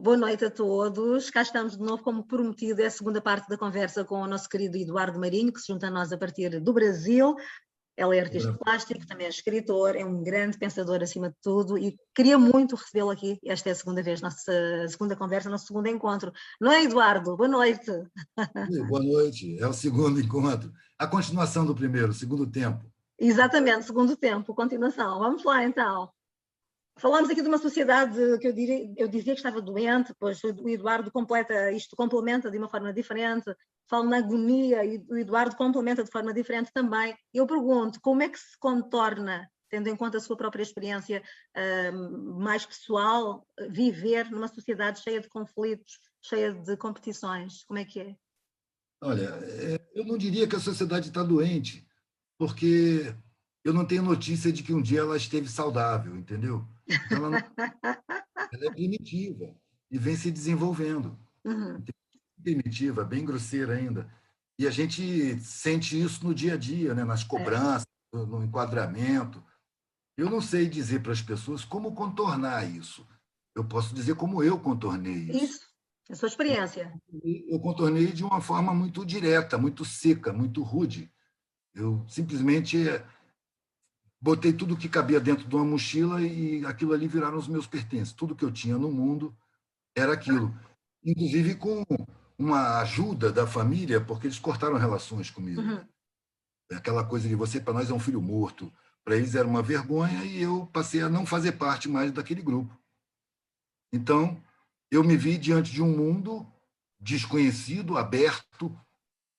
Boa noite a todos. Cá estamos de novo, como prometido, é a segunda parte da conversa com o nosso querido Eduardo Marinho, que se junta a nós a partir do Brasil. Ele é artista plástico, também é escritor, é um grande pensador acima de tudo e queria muito recebê-lo aqui. Esta é a segunda vez, nossa segunda conversa, nosso segundo encontro. Não é, Eduardo? Boa noite. Boa noite. É o segundo encontro. A continuação do primeiro, segundo tempo. Exatamente, segundo tempo, continuação. Vamos lá, então. Falamos aqui de uma sociedade que eu dizia que estava doente, pois o Eduardo complementa de uma forma diferente. Falo na agonia e o Eduardo complementa de forma diferente também. Eu pergunto, como é que se contorna, tendo em conta a sua própria experiência mais pessoal, viver numa sociedade cheia de conflitos, cheia de competições? Como é que é? Olha, eu não diria que a sociedade está doente, porque eu não tenho notícia de que um dia ela esteve saudável, entendeu? Então, ela é primitiva e vem se desenvolvendo. Uhum. Primitiva, bem grosseira ainda. E a gente sente isso no dia a dia, né? Nas cobranças, no enquadramento. Eu não sei dizer para as pessoas como contornar isso. Eu posso dizer como eu contornei isso. Isso, a sua experiência. Eu contornei de uma forma muito direta, muito seca, muito rude. Eu simplesmente botei tudo que cabia dentro de uma mochila e aquilo ali viraram os meus pertences. Tudo que eu tinha no mundo era aquilo. Inclusive com uma ajuda da família, porque eles cortaram relações comigo. Uhum. Aquela coisa de você, para nós, é um filho morto. Para eles era uma vergonha e eu passei a não fazer parte mais daquele grupo. Então, eu me vi diante de um mundo desconhecido, aberto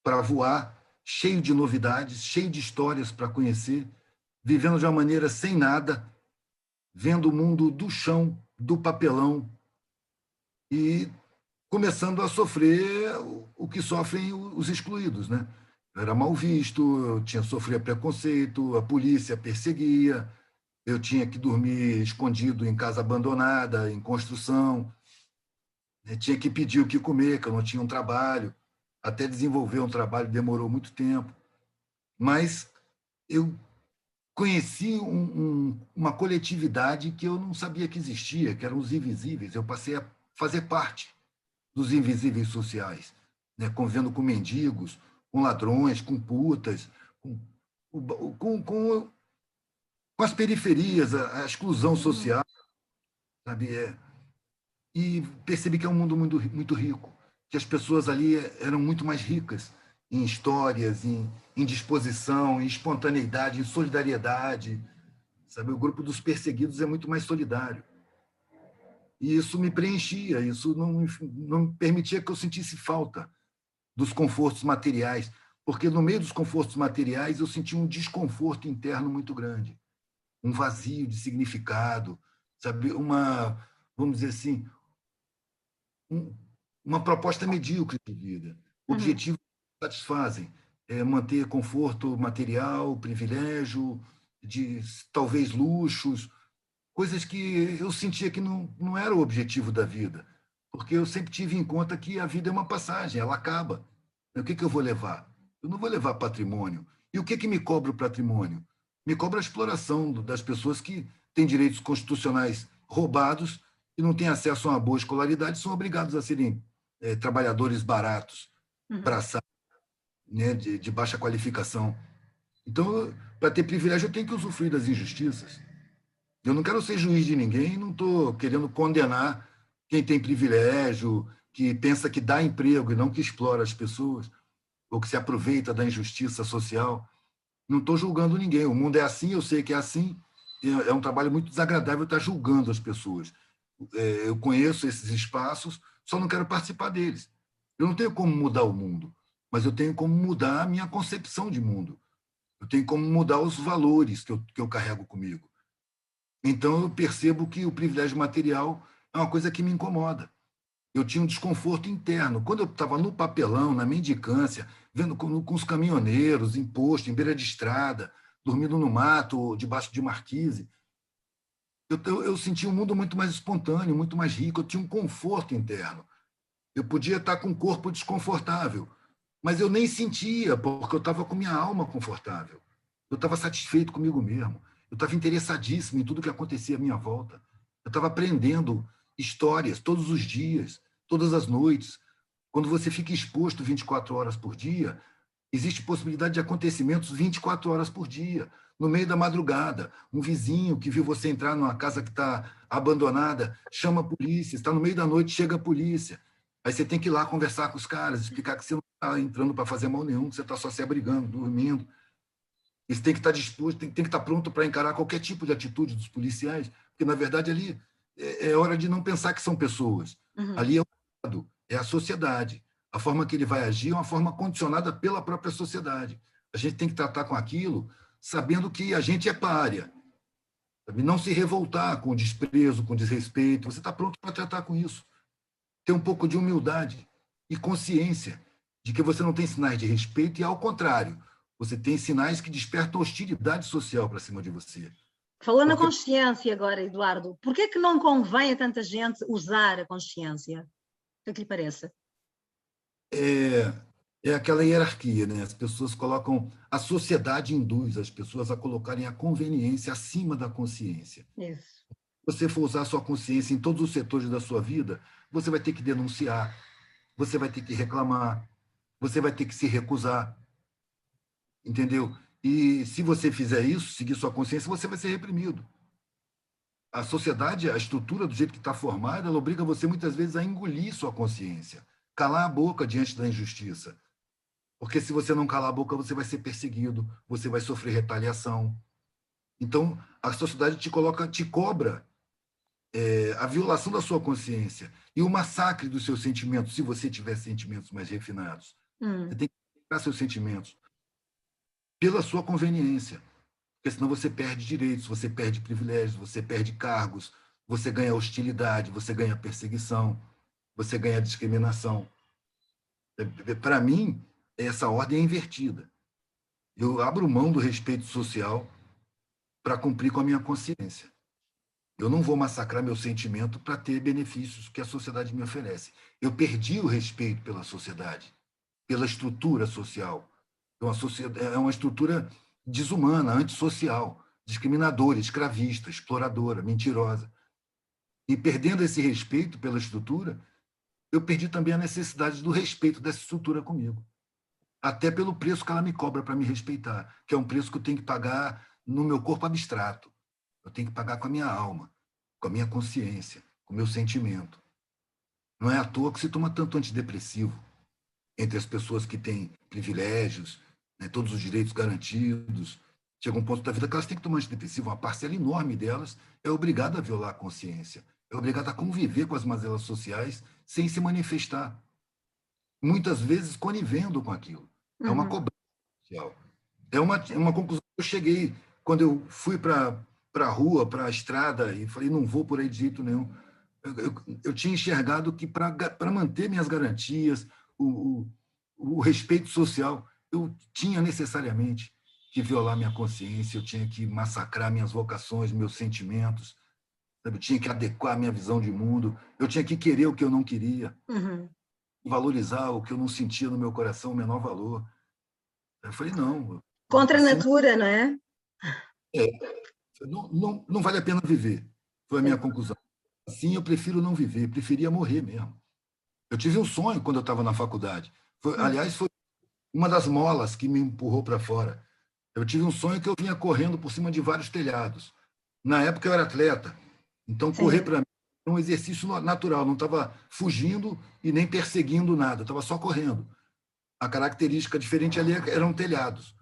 para voar, cheio de novidades, cheio de histórias para conhecer, vivendo de uma maneira sem nada, vendo o mundo do chão, do papelão e começando a sofrer o que sofrem os excluídos, né? Eu era mal visto, eu tinha sofrido preconceito, a polícia perseguia, eu tinha que dormir escondido em casa abandonada, em construção, né? Tinha que pedir o que comer, que eu não tinha um trabalho. Até desenvolver um trabalho demorou muito tempo. Mas eu conheci uma coletividade que eu não sabia que existia, que eram os invisíveis. Eu passei a fazer parte dos invisíveis sociais, né? Convivendo com mendigos, com ladrões, com putas, com, com, com as periferias, a exclusão social, sabe? E percebi que é um mundo muito, muito rico, que as pessoas ali eram muito mais ricas em histórias, em disposição, em espontaneidade, em solidariedade, sabe? O grupo dos perseguidos é muito mais solidário. E isso me preenchia, isso não me permitia que eu sentisse falta dos confortos materiais, porque no meio dos confortos materiais eu sentia um desconforto interno muito grande, um vazio de significado, sabe? Vamos dizer assim, uma proposta medíocre de vida. Objetivos que satisfazem, manter conforto material, privilégio, de talvez luxos, coisas que eu sentia que não era o objetivo da vida, porque eu sempre tive em conta que a vida é uma passagem, ela acaba. O que eu vou levar? Eu não vou levar patrimônio. E o que me cobra o patrimônio? Me cobra a exploração das pessoas que têm direitos constitucionais roubados e não têm acesso a uma boa escolaridade, são obrigados a serem trabalhadores baratos, braçados, né, de baixa qualificação. Então, para ter privilégio, eu tenho que usufruir das injustiças. Eu não quero ser juiz de ninguém, não estou querendo condenar quem tem privilégio, que pensa que dá emprego e não que explora as pessoas, ou que se aproveita da injustiça social. Não estou julgando ninguém. O mundo é assim, eu sei que é assim. É um trabalho muito desagradável estar julgando as pessoas. Eu conheço esses espaços, só não quero participar deles. Eu não tenho como mudar o mundo, mas eu tenho como mudar a minha concepção de mundo. Eu tenho como mudar os valores que eu carrego comigo. Então, eu percebo que o privilégio material é uma coisa que me incomoda. Eu tinha um desconforto interno. Quando eu estava no papelão, na mendicância, vendo com os caminhoneiros, em posto, em beira de estrada, dormindo no mato, debaixo de marquise, eu sentia um mundo muito mais espontâneo, muito mais rico. Eu tinha um conforto interno. Eu podia estar com o corpo desconfortável, mas eu nem sentia, porque eu estava com minha alma confortável. Eu estava satisfeito comigo mesmo. Eu estava interessadíssimo em tudo que acontecia à minha volta. Eu estava aprendendo histórias todos os dias, todas as noites. Quando você fica exposto 24 horas por dia, existe possibilidade de acontecimentos 24 horas por dia. No meio da madrugada, um vizinho que viu você entrar numa casa que está abandonada, chama a polícia, está no meio da noite, chega a polícia. Aí você tem que ir lá conversar com os caras, explicar que você não está entrando para fazer mal nenhum, que você está só se abrigando, dormindo. E você tem que estar disposto, tem que estar pronto para encarar qualquer tipo de atitude dos policiais, porque, na verdade, ali é hora de não pensar que são pessoas. Ali é o Estado, é a sociedade. A forma que ele vai agir é uma forma condicionada pela própria sociedade. A gente tem que tratar com aquilo sabendo que a gente é pária. Sabe? Não se revoltar com desprezo, com desrespeito. Você está pronto para tratar com isso. Ter um pouco de humildade e consciência de que você não tem sinais de respeito e, ao contrário, você tem sinais que despertam hostilidade social para cima de você. Falando na consciência agora, Eduardo, por que é que não convém a tanta gente usar a consciência? O que é que lhe parece? É aquela hierarquia, né? As pessoas colocam, a sociedade induz as pessoas a colocarem a conveniência acima da consciência. Isso. Se você for usar a sua consciência em todos os setores da sua vida, você vai ter que denunciar, você vai ter que reclamar, você vai ter que se recusar, entendeu? E se você fizer isso, seguir sua consciência, você vai ser reprimido. A sociedade, a estrutura do jeito que está formada, ela obriga você muitas vezes a engolir sua consciência, calar a boca diante da injustiça. Porque se você não calar a boca, você vai ser perseguido, você vai sofrer retaliação. Então, a sociedade te cobra a violação da sua consciência e o massacre dos seus sentimentos, se você tiver sentimentos mais refinados. Você tem que massacrar seus sentimentos pela sua conveniência, porque senão você perde direitos, você perde privilégios, você perde cargos, você ganha hostilidade, você ganha perseguição, você ganha discriminação. Para mim, essa ordem é invertida. Eu abro mão do respeito social para cumprir com a minha consciência. Eu não vou massacrar meu sentimento para ter benefícios que a sociedade me oferece. Eu perdi o respeito pela sociedade, pela estrutura social. É uma estrutura desumana, antissocial, discriminadora, escravista, exploradora, mentirosa. E perdendo esse respeito pela estrutura, eu perdi também a necessidade do respeito dessa estrutura comigo. Até pelo preço que ela me cobra para me respeitar, que é um preço que eu tenho que pagar no meu corpo abstrato. Eu tenho que pagar com a minha alma, com a minha consciência, com o meu sentimento. Não é à toa que se toma tanto antidepressivo entre as pessoas que têm privilégios, né, todos os direitos garantidos. Chega um ponto da vida que elas têm que tomar antidepressivo. Uma parcela enorme delas é obrigada a violar a consciência, é obrigada a conviver com as mazelas sociais sem se manifestar. Muitas vezes conivendo com aquilo. É uma cobrança social. É uma conclusão que eu cheguei quando eu fui para a rua, para a estrada, e falei, não vou por aí de jeito nenhum. Eu tinha enxergado que para manter minhas garantias, o respeito social, eu tinha necessariamente que violar minha consciência, eu tinha que massacrar minhas vocações, meus sentimentos, eu tinha que adequar minha visão de mundo, eu tinha que querer o que eu não queria, valorizar o que eu não sentia no meu coração, o menor valor. Eu falei, não. Contra a natura, não é? Não vale a pena viver, foi a minha conclusão. Assim, eu prefiro não viver, preferia morrer mesmo. Eu tive um sonho quando eu estava na faculdade. Aliás, foi uma das molas que me empurrou para fora. Eu tive um sonho que eu vinha correndo por cima de vários telhados. Na época, eu era atleta, então correr para mim era um exercício natural, não estava fugindo e nem perseguindo nada, estava só correndo. A característica diferente ali eram telhados.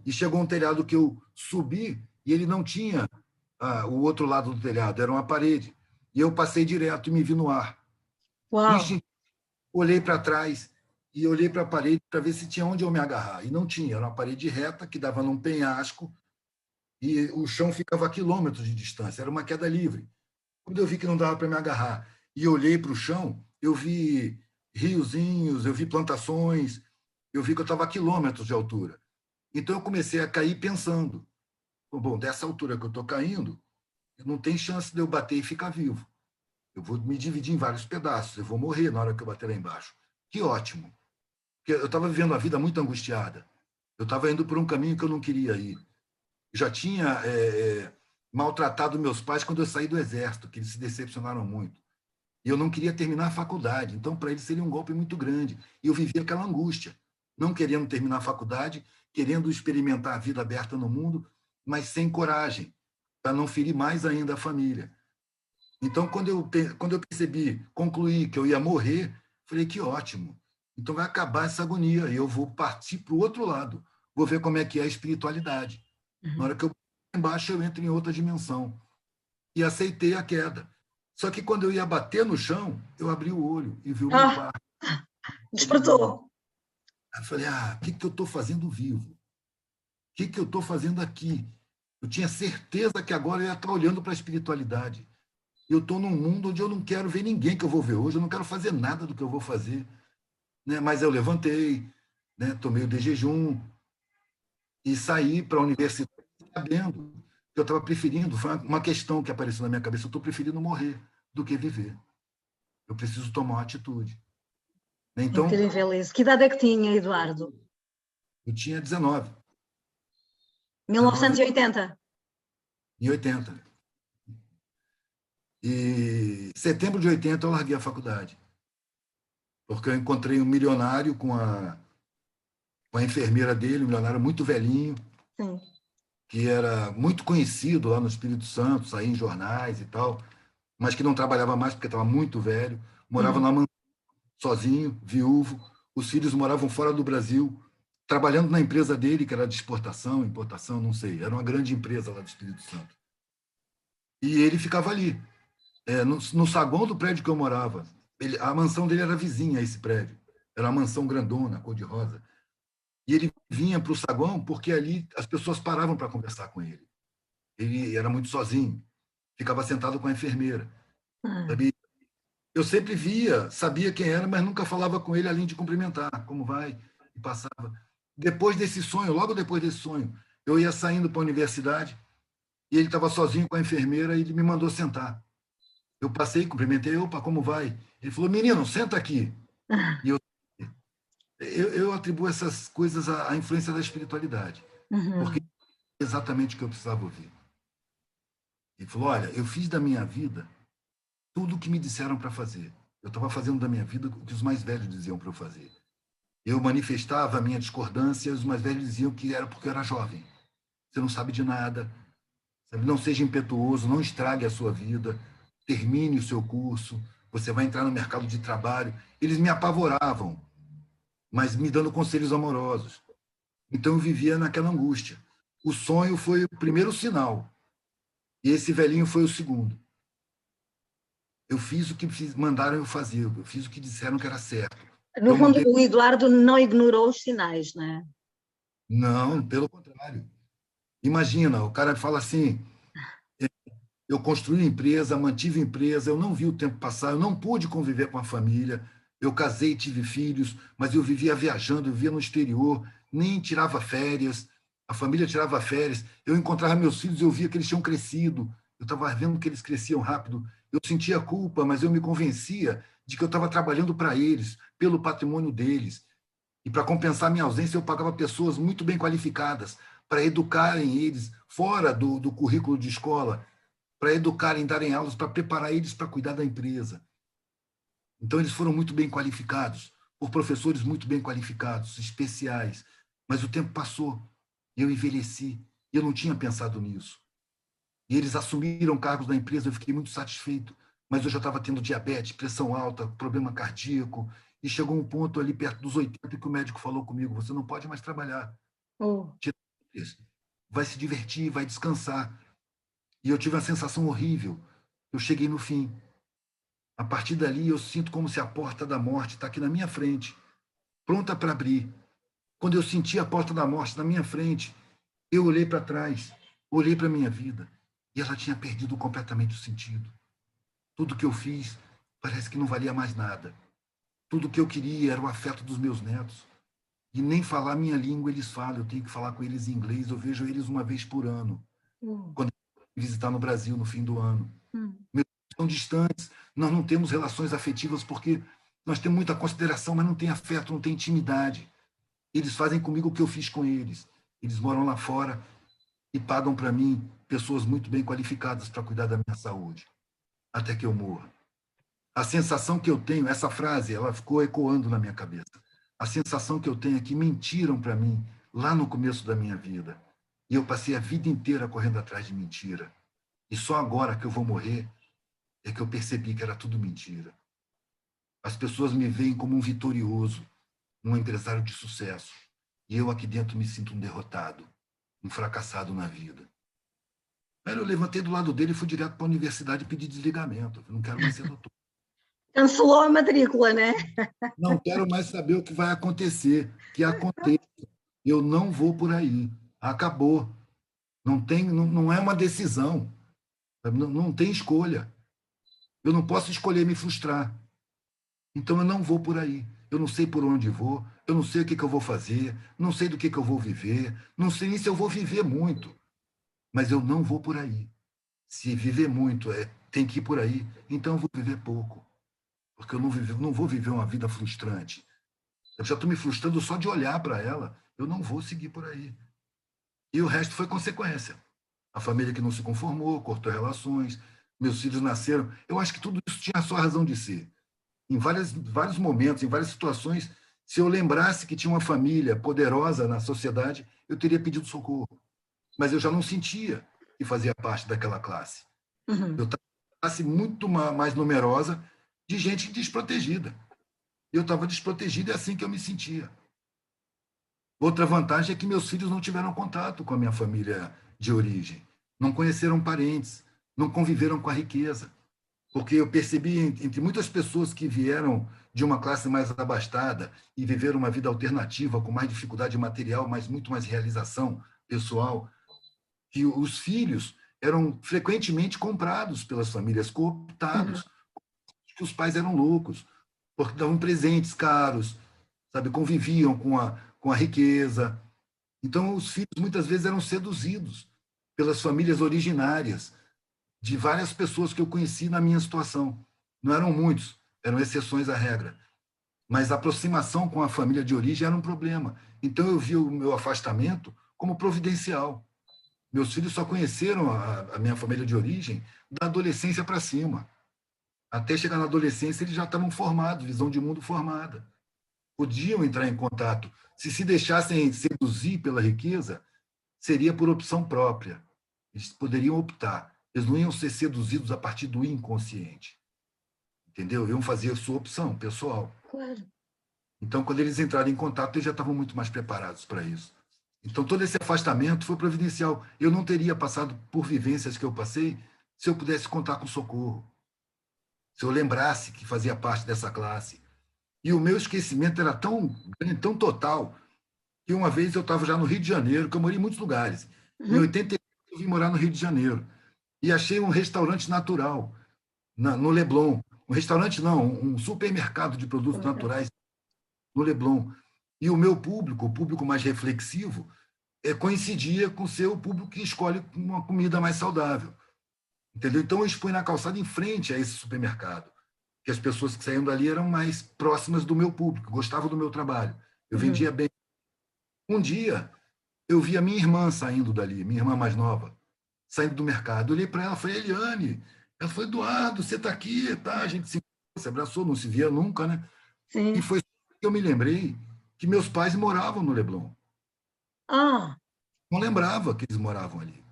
E chegou um telhado que eu subi e ele não tinha o outro lado do telhado, era uma parede. E eu passei direto e me vi no ar. Uau. Olhei para trás e olhei para a parede para ver se tinha onde eu me agarrar. E não tinha, era uma parede reta que dava num penhasco e o chão ficava a quilômetros de distância, era uma queda livre. Quando eu vi que não dava para me agarrar e olhei para o chão, eu vi riozinhos, eu vi plantações, eu vi que eu estava a quilômetros de altura. Então eu comecei a cair pensando, bom, dessa altura que eu estou caindo, não tem chance de eu bater e ficar vivo. Eu vou me dividir em vários pedaços, eu vou morrer na hora que eu bater lá embaixo. Que ótimo. Porque eu estava vivendo a vida muito angustiada. Eu estava indo por um caminho que eu não queria ir. Eu já tinha maltratado meus pais quando eu saí do exército, que eles se decepcionaram muito. E eu não queria terminar a faculdade. Então, para ele, seria um golpe muito grande. E eu vivia aquela angústia, não querendo terminar a faculdade, querendo experimentar a vida aberta no mundo, mas sem coragem, para não ferir mais ainda a família. Então, quando eu percebi, concluí que eu ia morrer, falei, que ótimo. Então, vai acabar essa agonia e eu vou partir para o outro lado. Vou ver como é que é a espiritualidade. Na hora que eu embaixo, eu entro em outra dimensão. E aceitei a queda. Só que quando eu ia bater no chão, eu abri o olho e vi o meu quarto. Despertou. Eu falei, o que eu estou fazendo vivo? O que eu estou fazendo aqui? Eu tinha certeza que agora eu ia estar olhando para a espiritualidade. Eu estou num mundo onde eu não quero ver ninguém que eu vou ver hoje, eu não quero fazer nada do que eu vou fazer. Né? Mas eu levantei, né? Tomei o de jejum e saí para a universidade sabendo que eu estava preferindo, foi uma questão que apareceu na minha cabeça, eu estou preferindo morrer do que viver. Eu preciso tomar uma atitude. Então, Incrível isso. Que idade é que tinha, Eduardo? eu tinha 19. 1980. Em 80. E em setembro de 80 eu larguei a faculdade. Porque eu encontrei um milionário com a enfermeira dele, um milionário muito velhinho, Sim. que era muito conhecido lá no Espírito Santo, saía em jornais e tal, mas que não trabalhava mais porque estava muito velho, morava na mansão sozinho, viúvo, os filhos moravam fora do Brasil, trabalhando na empresa dele, que era de exportação, importação, não sei, era uma grande empresa lá do Espírito Santo. E ele ficava ali, no saguão do prédio que eu morava. A mansão dele era vizinha a esse prédio, era uma mansão grandona, cor-de-rosa. E ele vinha para o saguão porque ali as pessoas paravam para conversar com ele. Ele era muito sozinho, ficava sentado com a enfermeira. Sabe? Eu sempre via, sabia quem era, mas nunca falava com ele além de cumprimentar, como vai, e passava. Depois desse sonho, logo depois desse sonho, eu ia saindo para a universidade e ele estava sozinho com a enfermeira e ele me mandou sentar. Eu passei, cumprimentei, opa, como vai? Ele falou, menino, senta aqui. E eu atribuo essas coisas à influência da espiritualidade, porque é exatamente o que eu precisava ouvir. Ele falou, olha, eu fiz da minha vida tudo o que me disseram para fazer. Eu estava fazendo da minha vida o que os mais velhos diziam para eu fazer. Eu manifestava a minha discordância e os mais velhos diziam que era porque eu era jovem. Você não sabe de nada, sabe? Não seja impetuoso, não estrague a sua vida, termine o seu curso, você vai entrar no mercado de trabalho. Eles me apavoravam, mas me dando conselhos amorosos. Então eu vivia naquela angústia. O sonho foi o primeiro sinal, e esse velhinho foi o segundo. Eu fiz o que mandaram eu fazer, eu fiz o que disseram que era certo. No fundo, o Eduardo não ignorou os sinais, não é? Não, pelo contrário. Imagina, o cara fala assim, eu construí empresa, mantive empresa, eu não vi o tempo passar, eu não pude conviver com a família, eu casei, tive filhos, mas eu vivia viajando, eu vivia no exterior, nem tirava férias, a família tirava férias, eu encontrava meus filhos e eu via que eles tinham crescido, eu estava vendo que eles cresciam rápido, eu sentia culpa, mas eu me convencia de que eu estava trabalhando para eles, pelo patrimônio deles, e para compensar minha ausência eu pagava pessoas muito bem qualificadas para educarem eles fora do currículo de escola, para educarem, darem aulas, para preparar eles para cuidar da empresa. Então, eles foram muito bem qualificados, por professores muito bem qualificados, especiais. Mas o tempo passou, eu envelheci, e eu não tinha pensado nisso. E eles assumiram cargos da empresa, eu fiquei muito satisfeito, mas eu já estava tendo diabetes, pressão alta, problema cardíaco, e chegou um ponto ali perto dos 80 que o médico falou comigo, você não pode mais trabalhar. Vai se divertir, vai descansar. E eu tive uma sensação horrível. Eu cheguei no fim. A partir dali, eu sinto como se a porta da morte está aqui na minha frente, pronta para abrir. Quando eu senti a porta da morte na minha frente, eu olhei para trás, olhei para a minha vida, e ela tinha perdido completamente o sentido. Tudo que eu fiz parece que não valia mais nada. Tudo que eu queria era o afeto dos meus netos. E nem falar minha língua eles falam, eu tenho que falar com eles em inglês, eu vejo eles uma vez por ano. Quando visitar no Brasil no fim do ano. Meus filhos são distantes, nós não temos relações afetivas porque nós temos muita consideração, mas não tem afeto, não tem intimidade. Eles fazem comigo o que eu fiz com eles. Eles moram lá fora e pagam para mim pessoas muito bem qualificadas para cuidar da minha saúde, até que eu morra. A sensação que eu tenho, essa frase, ela ficou ecoando na minha cabeça. A sensação que eu tenho é que mentiram para mim lá no começo da minha vida. E eu passei a vida inteira correndo atrás de mentira. E só agora que eu vou morrer é que eu percebi que era tudo mentira. As pessoas me veem como um vitorioso, um empresário de sucesso. E eu aqui dentro me sinto um derrotado, um fracassado na vida. Aí eu levantei do lado dele e fui direto para a universidade pedir desligamento. Eu não quero mais ser doutor. Cancelou a matrícula, né? Não quero mais saber o que vai acontecer. Que aconteça. Eu não vou por aí. Acabou. Não é uma decisão. Não tem escolha. Eu não posso escolher me frustrar. Então eu não vou por aí. Eu não sei por onde vou. Eu não sei o que eu vou fazer. Não sei do que eu vou viver. Não sei nem se eu vou viver muito. Mas eu não vou por aí. Se viver muito tem que ir por aí, então eu vou viver pouco. Porque eu não vou viver uma vida frustrante. Eu já estou me frustrando só de olhar para ela. Eu não vou seguir por aí. E o resto foi consequência. A família que não se conformou, cortou relações, meus filhos nasceram. Eu acho que tudo isso tinha a sua razão de ser. Em vários momentos, em várias situações, se eu lembrasse que tinha uma família poderosa na sociedade, eu teria pedido socorro. Mas eu já não sentia que fazia parte daquela classe. Uhum. Eu estava em uma classe muito mais numerosa de gente desprotegida. Eu estava desprotegido e é assim que eu me sentia. Outra vantagem é que meus filhos não tiveram contato com a minha família de origem, não conheceram parentes, não conviveram com a riqueza, porque eu percebi entre muitas pessoas que vieram de uma classe mais abastada e viveram uma vida alternativa com mais dificuldade material, mas muito mais realização pessoal, que os filhos eram frequentemente comprados pelas famílias, cooptados, que os pais eram loucos, porque davam presentes caros, sabe, conviviam com a riqueza. Então, os filhos muitas vezes eram seduzidos pelas famílias originárias de várias pessoas que eu conheci na minha situação. Não eram muitos, eram exceções à regra. Mas a aproximação com a família de origem era um problema. Então, eu vi o meu afastamento como providencial. Meus filhos só conheceram a minha família de origem da adolescência para cima. Até chegar na adolescência, eles já estavam formados, visão de mundo formada. Podiam entrar em contato. Se deixassem seduzir pela riqueza, seria por opção própria. Eles poderiam optar. Eles não iam ser seduzidos a partir do inconsciente. Entendeu? Iam fazer a sua opção pessoal. Claro. Então, quando eles entraram em contato, eles já estavam muito mais preparados para isso. Então, todo esse afastamento foi providencial. Eu não teria passado por vivências que eu passei se eu pudesse contar com socorro. Se eu lembrasse que fazia parte dessa classe. E o meu esquecimento era tão total, que uma vez eu estava já no Rio de Janeiro, que eu morei em muitos lugares. Em 88, eu vim morar no Rio de Janeiro. E achei um restaurante natural, no Leblon. Um restaurante não, um supermercado de produtos naturais no Leblon. E o meu público, o público mais reflexivo, coincidia com o seu público que escolhe uma comida mais saudável. Entendeu? Então, eu expus na calçada em frente a esse supermercado, que as pessoas que saíam dali eram mais próximas do meu público, gostavam do meu trabalho. Eu vendia bem. Um dia, eu vi a minha irmã saindo dali, minha irmã mais nova, saindo do mercado. Eu olhei para ela e falei, Eliane. Ela falou, Eduardo, você está aqui, tá? A gente se abraçou, não se via nunca, né? Sim. E foi que eu me lembrei que meus pais moravam no Leblon. Ah, Não lembrava que eles moravam ali.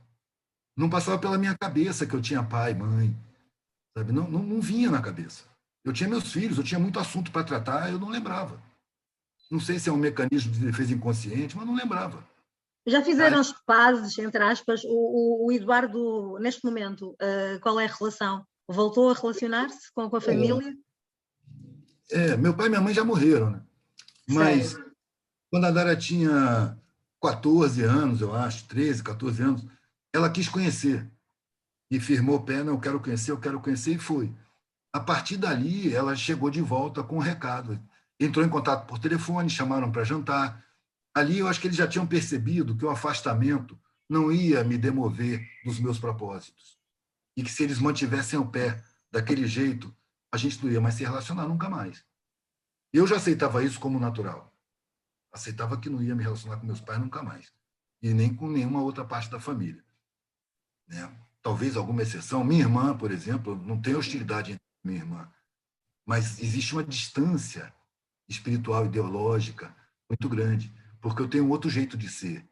Não passava pela minha cabeça que eu tinha pai, mãe, sabe? Não vinha na cabeça. Eu tinha meus filhos, eu tinha muito assunto para tratar, eu não lembrava. Não sei se é um mecanismo de defesa inconsciente, mas não lembrava. já fizeram as pazes, entre aspas, o Eduardo, neste momento, qual é a relação? Voltou a relacionar-se com a família? Meu pai e minha mãe já morreram, né? Mas Sério? quando a Dara tinha 14 anos, eu acho, 13, 14 anos, ela quis conhecer. E firmou o pé, não, eu quero conhecer, e foi. A partir dali, ela chegou de volta com um recado. Entrou em contato por telefone, chamaram para jantar. Ali, eu acho que eles já tinham percebido que o afastamento não ia me demover dos meus propósitos. E que se eles mantivessem o pé daquele jeito, a gente não ia mais se relacionar nunca mais. Eu já aceitava isso como natural. Aceitava que não ia me relacionar com meus pais nunca mais. E nem com nenhuma outra parte da família. Né? Talvez alguma exceção. Minha irmã, por exemplo, não tem hostilidade entre minha irmã. mas existe uma distância espiritual, ideológica muito grande, porque eu tenho outro jeito de ser,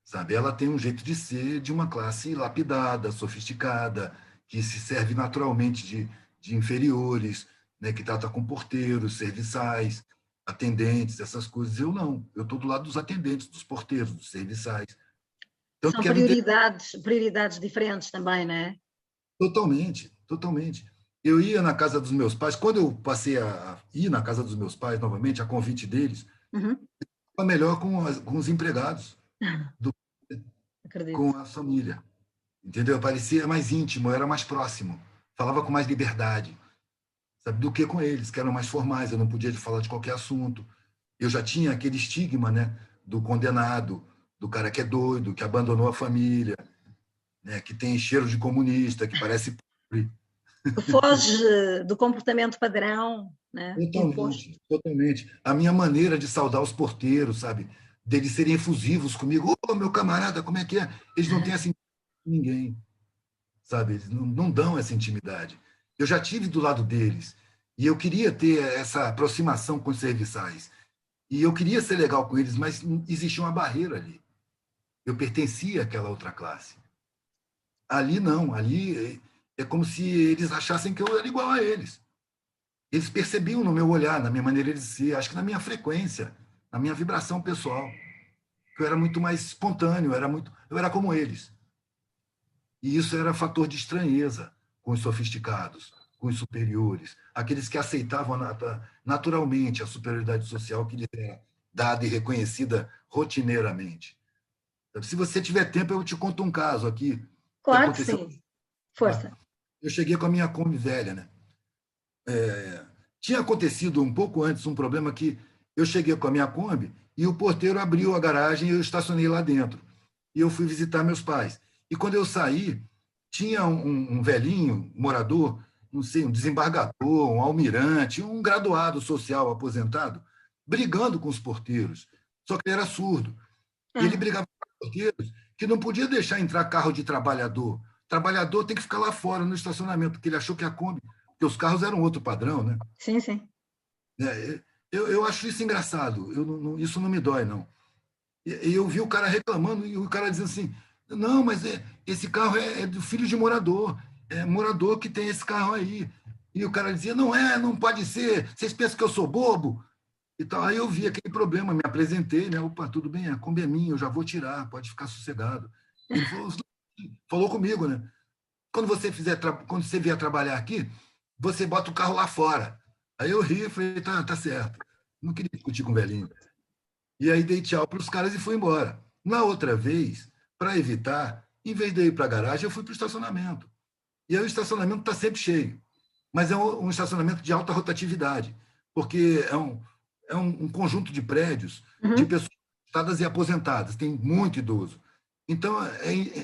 sabe? Ela tem um jeito de ser de uma classe lapidada, sofisticada, que se serve naturalmente de inferiores, né? Que trata com porteiros, serviçais, atendentes, essas coisas. Eu não, eu estou do lado dos atendentes, dos porteiros, dos serviçais. Tanto São que ela entende prioridades diferentes também, não é? totalmente, totalmente. Eu ia na casa dos meus pais, quando eu passei a ir na casa dos meus pais novamente, a convite deles, Uhum. foi melhor com os empregados do que com Acredito. a família. Entendeu? Parecia mais íntimo, eu era mais próximo, falava com mais liberdade, sabe, do que com eles, que eram mais formais, eu não podia falar de qualquer assunto. Eu já tinha aquele estigma, né, do condenado, do cara que é doido, que abandonou a família, né, que tem cheiro de comunista, que parece pobre. Que foge do comportamento padrão, né? Imposto. Totalmente, totalmente. A minha maneira de saudar os porteiros, sabe, deles serem efusivos comigo, ô, meu camarada, como é que é? Eles não têm assim ninguém, sabe? Eles não dão essa intimidade. Eu já tive do lado deles e eu queria ter essa aproximação com os serviçais. E eu queria ser legal com eles, mas existia uma barreira ali. Eu pertencia àquela outra classe. Ali não, ali é como se eles achassem que eu era igual a eles. Eles percebiam no meu olhar, na minha maneira de ser, acho que na minha frequência, na minha vibração pessoal, que eu era muito mais espontâneo, eu era como eles. E isso era fator de estranheza com os sofisticados, com os superiores, aqueles que aceitavam naturalmente a superioridade social que lhes era dada e reconhecida rotineiramente. Se você tiver tempo, eu te conto um caso aqui que Claro que aconteceu. sim. Força. Eu cheguei com a minha Kombi velha, né? Tinha acontecido um pouco antes um problema que eu cheguei com a minha Kombi e o porteiro abriu a garagem e eu estacionei lá dentro. E eu fui visitar meus pais. E quando eu saí, tinha um velhinho, morador, não sei, um desembargador, um almirante, um graduado social aposentado, brigando com os porteiros. Só que ele era surdo. E ele Ah, brigava com os porteiros que não podia deixar entrar carro de trabalhador. O trabalhador tem que ficar lá fora, no estacionamento, porque ele achou que a Kombi, porque os carros eram outro padrão, né? sim, sim. Eu acho isso engraçado, isso não me dói, não. E eu vi o cara reclamando, e o cara dizendo assim, não, mas esse carro é do filho de morador, é morador que tem esse carro aí. E o cara dizia, não pode ser, vocês pensam que eu sou bobo? E tal. Aí eu vi aquele problema, me apresentei, né? Opa, tudo bem, a Kombi é minha, eu já vou tirar, pode ficar sossegado. Ele falou comigo, né? Quando você vier trabalhar aqui, você bota o carro lá fora. Aí eu ri e falei, tá certo. Não queria discutir com o velhinho. E aí dei tchau para os caras e fui embora. Na outra vez, para evitar, em vez de eu ir para a garagem, eu fui para o estacionamento. E aí o estacionamento está sempre cheio. Mas é um estacionamento de alta rotatividade, porque é um conjunto de prédios de Uhum. pessoas aposentadas e aposentadas, tem muito idoso. Então,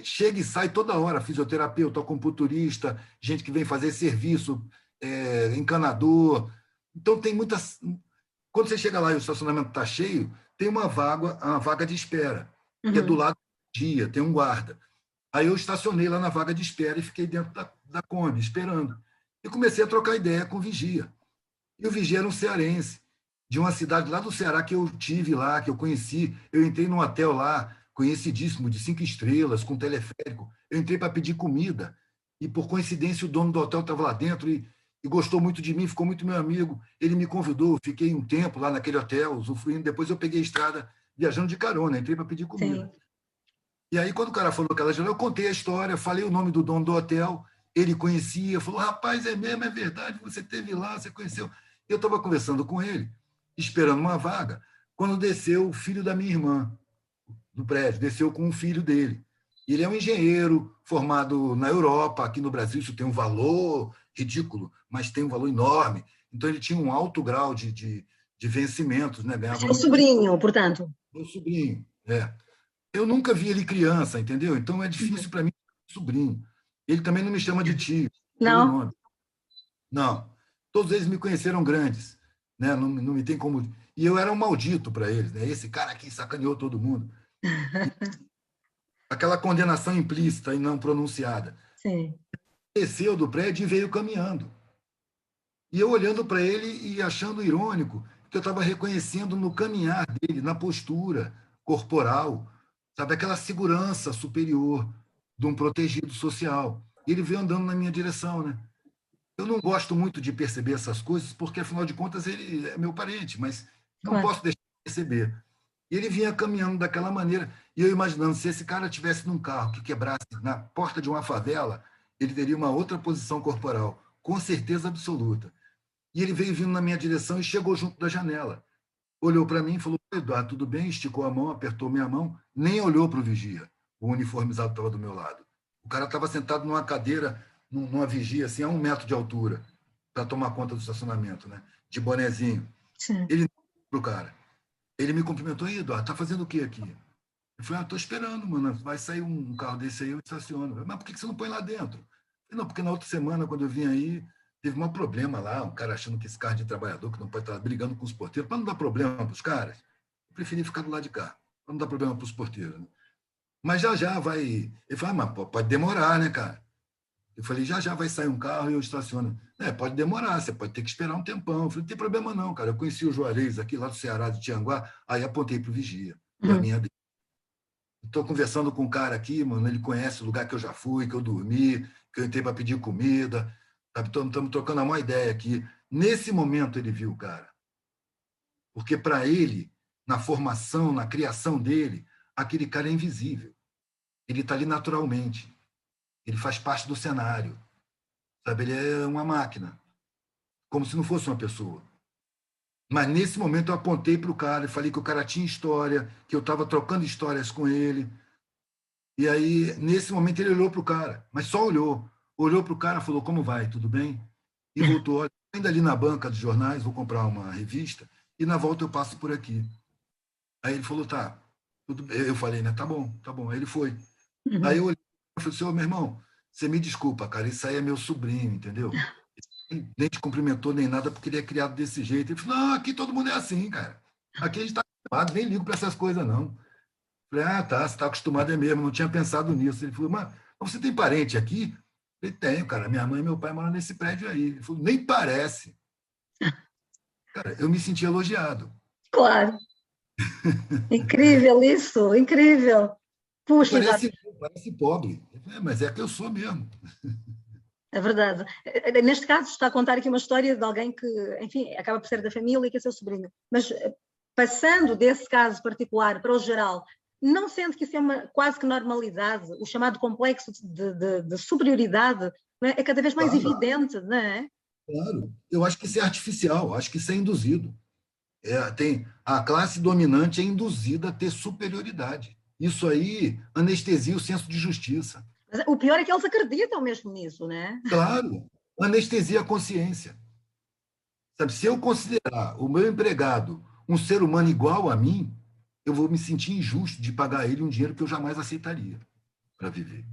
chega e sai toda hora, fisioterapeuta, acupunturista, gente que vem fazer serviço, encanador. Então, tem muitas. Quando você chega lá e o estacionamento está cheio, tem uma vaga de espera, que é do Uhum. lado do dia, tem um guarda. Aí eu estacionei lá na vaga de espera e fiquei dentro da Kombi, esperando. E comecei a trocar ideia com o vigia. E o vigia era um cearense, de uma cidade lá do Ceará que eu tive lá, que eu conheci. Eu entrei num hotel lá, conhecidíssimo, de 5 estrelas, com teleférico. Eu entrei para pedir comida. E, por coincidência, o dono do hotel estava lá dentro e gostou muito de mim, ficou muito meu amigo. Ele me convidou, fiquei um tempo lá naquele hotel, usufruindo. Depois eu peguei a estrada viajando de carona, entrei para pedir comida. Sim. E aí, quando o cara falou aquela janela, eu contei a história, falei o nome do dono do hotel, ele conhecia, falou, rapaz, é mesmo, é verdade, você esteve lá, você conheceu. Eu estava conversando com ele, esperando uma vaga, quando desceu o filho da minha irmã, do prédio, desceu com o filho dele. Ele é um engenheiro formado na Europa, aqui no Brasil isso tem um valor ridículo, mas tem um valor enorme. Então, ele tinha um alto grau de vencimentos, né? Ganhava Seu muito dinheiro. sobrinho, portanto. Meu sobrinho, eu nunca vi ele criança, entendeu? Então é difícil Uhum. para mim, sobrinho. Ele também não me chama de tio, pelo Não? nome. Não. Todos eles me conheceram grandes, né? Não me tem como. E eu era um maldito para eles, né? Esse cara aqui sacaneou todo mundo. Aquela condenação implícita e não pronunciada. Sim. Desceu do prédio e veio caminhando. E eu olhando para ele e achando irônico, que eu estava reconhecendo no caminhar dele, na postura corporal, sabe, aquela segurança superior de um protegido social. E ele veio andando na minha direção, né? Eu não gosto muito de perceber essas coisas, porque, afinal de contas, ele é meu parente, mas não Claro. posso deixar de perceber. E ele vinha caminhando daquela maneira, e eu imaginando, se esse cara tivesse num carro que quebrasse na porta de uma favela, ele teria uma outra posição corporal, com certeza absoluta. E ele veio vindo na minha direção e chegou junto da janela. Olhou para mim e falou: Eduardo, tudo bem? Esticou a mão, apertou minha mão, nem olhou para o vigia. O uniformizado estava do meu lado. O cara estava sentado numa cadeira, numa vigia, assim, a 1 metro de altura, para tomar conta do estacionamento, né? De bonezinho. Sim. Ele para o cara. Ele me cumprimentou: Eduardo, tá fazendo o quê aqui? Eu falei: estou esperando, mano. Vai sair um carro desse aí, eu estaciono. Mas por que você não põe lá dentro? Eu falei: não, porque na outra semana, quando eu vim aí, teve um problema lá, um cara achando que esse carro de trabalhador, que não pode estar brigando com os porteiros, para não dar problema para os caras, eu preferi ficar do lado de cá, para não dar problema para os porteiros. Né? Mas já vai. Ele falou: mas pode demorar, né, cara? Eu falei: já vai sair um carro e eu estaciono. Pode demorar, você pode ter que esperar um tempão. Eu falei: não tem problema não, cara. Eu conheci o Juarez aqui, lá do Ceará, de Tianguá, aí apontei para o vigia, e a minha. Estou conversando com um cara aqui, mano, ele conhece o lugar que eu já fui, que eu dormi, que eu entrei para pedir comida, estamos trocando a maior ideia aqui. Nesse momento ele viu o cara. Porque para ele, na formação, na criação dele, aquele cara é invisível. Ele está ali naturalmente. Ele faz parte do cenário. Sabe? Ele é uma máquina. Como se não fosse uma pessoa. Mas nesse momento eu apontei para o cara e falei que o cara tinha história, que eu estava trocando histórias com ele. E aí, nesse momento, ele olhou para o cara, mas só olhou. Olhou para o cara, falou: como vai? Tudo bem? E voltou: olha, ainda ali na banca de jornais, vou comprar uma revista, e na volta eu passo por aqui. Aí ele falou: tá. Tudo bem. Eu falei, né? Tá bom, tá bom. Aí ele foi. Aí eu olhei e falei: senhor, meu irmão, você me desculpa, cara, isso aí é meu sobrinho, entendeu? Nem te cumprimentou nem nada porque ele é criado desse jeito. Ele falou: não, aqui todo mundo é assim, cara. Aqui a gente está acostumado, nem ligo para essas coisas, não. Falei: ah, tá, você está acostumado é mesmo, não tinha pensado nisso. Ele falou: mas você tem parente aqui? Eu falei: tenho, cara, minha mãe e meu pai moram nesse prédio aí. Ele falou: nem parece. Cara, eu me senti elogiado. Claro. Incrível isso, incrível. Puxa, Eduardo, Parece pobre. Falei: mas é que eu sou mesmo. é verdade. Neste caso, está a contar aqui uma história de alguém que, enfim, acaba por ser da família e que é seu sobrinho. Mas passando desse caso particular para o geral, não sente que isso é uma quase que normalidade, o chamado complexo de superioridade, não é? É cada vez mais Claro, evidente, não é? claro. Eu acho que isso é artificial, acho que isso é induzido. A classe dominante é induzida a ter superioridade. Isso aí anestesia o senso de justiça. Mas o pior é que eles acreditam mesmo nisso, não é? Claro, anestesia a consciência. Sabe, se eu considerar o meu empregado um ser humano igual a mim, eu vou me sentir injusto de pagar ele um dinheiro que eu jamais aceitaria para viver.